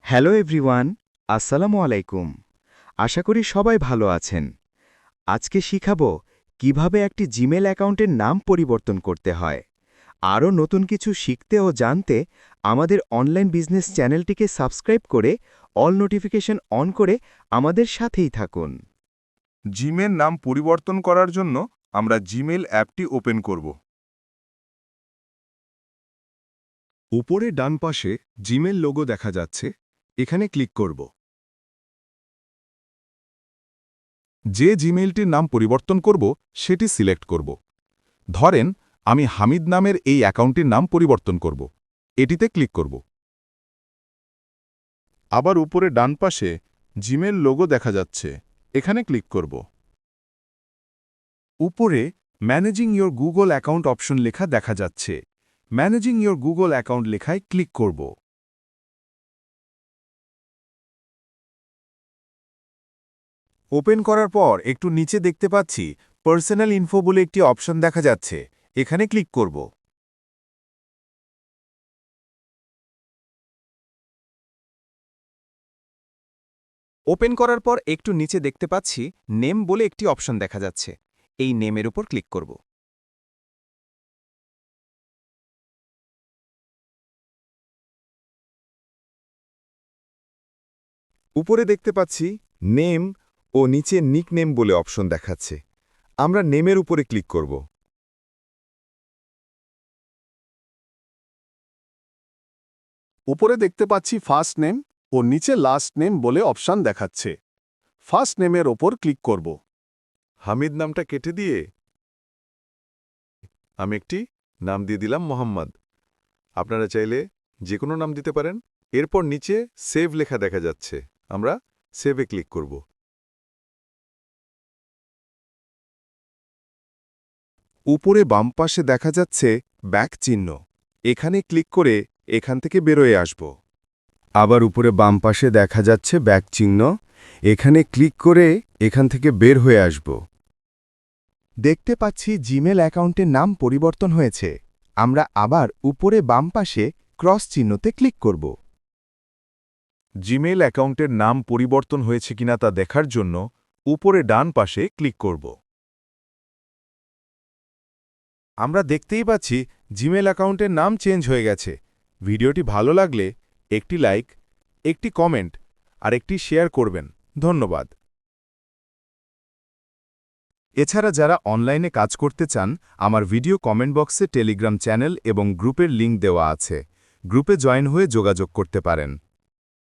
Hello everyone, আসসালামু আলাইকুম। আশা করি সবাই ভালো আছেন। আজকে শিখাবো কিভাবে একটি জিমেল অ্যাকাউন্টের নাম পরিবর্তন করতে হয়। আরও নতুন কিছু শিখতে ও জানতে আমাদের অনলাইন বিজনেস চ্যানেলটিকে সাবস্ক্রাইব করে অল নোটিফিকেশন অন করে আমাদের সাথেই থাকুন। জিমেল নাম পরিবর্তন করার জন্য আমরা জিমেল অ্যাপটি ওপেন করব। উপরে ডান পাশে জিমেল লোগো দেখা যাচ্ছে, এখানে ক্লিক করব। যে জিমেইলটির নাম পরিবর্তন করব সেটি সিলেক্ট করব। ধরেন আমি হামিদ নামের এই অ্যাকাউন্টটির নাম পরিবর্তন করব। এটিতে ক্লিক করব। আবার উপরে ডান পাশে জিমেল লোগো দেখা যাচ্ছে, এখানে ক্লিক করব। উপরে managing your Google account option লেখা দেখা যাচ্ছে। ম্যানেজিং ইয়োর গুগল অ্যাকাউন্ট লেখায় ক্লিক করব। ওপেন করার পর একটু নিচে দেখতে পাচ্ছি পার্সোনাল ইনফো বলে একটি অপশন দেখা যাচ্ছে, এখানে ক্লিক করব। ওপেন করার পর একটু নিচে দেখতে পাচ্ছি নেম বলে একটি অপশন দেখা যাচ্ছে। এই নেমের উপর ক্লিক করব। উপরে দেখতে পাচ্ছি নেম ও নিচে নিকনেম বলে অপশন দেখাচ্ছে। আমরা নেমের উপরে ক্লিক করব। উপরে দেখতে পাচ্ছি ফার্স্ট নেম ও নিচে লাস্ট নেম বলে অপশন দেখাচ্ছে। ফার্স্ট নেমের ওপর ক্লিক করব। হামিদ নামটা কেটে দিয়ে আমি একটি নাম দিয়ে দিলাম মোহাম্মদ। আপনারা চাইলে যে কোনো নাম দিতে পারেন। এরপর নিচে সেভ লেখা দেখা যাচ্ছে, আমরা সেভে ক্লিক করব। উপরে বাম পাশে দেখা যাচ্ছে ব্যাক চিহ্ন, এখানে ক্লিক করে এখান থেকে বেরোয় আসব। আবার উপরে বাম পাশে দেখা যাচ্ছে ব্যাক চিহ্ন, এখানে ক্লিক করে এখান থেকে বের হয়ে আসব। দেখতে পাচ্ছি জিমেল অ্যাকাউন্টের নাম পরিবর্তন হয়েছে। আমরা আবার উপরে বাম পাশে ক্রস চিহ্নতে ক্লিক করব। জিমেইল অ্যাকাউন্টের নাম পরিবর্তন হয়েছে কিনা তা দেখার জন্য উপরে ডান পাশে ক্লিক করব। আমরা দেখতেই পাচ্ছি জিমেল অ্যাকাউন্টের নাম চেঞ্জ হয়ে গেছে। ভিডিওটি ভালো লাগলে একটি লাইক, একটি কমেন্ট আর একটি শেয়ার করবেন। ধন্যবাদ। এছাড়া যারা অনলাইনে কাজ করতে চান, আমার ভিডিও কমেন্ট বক্সে টেলিগ্রাম চ্যানেল এবং গ্রুপের লিঙ্ক দেওয়া আছে। গ্রুপে জয়েন হয়ে যোগাযোগ করতে পারেন।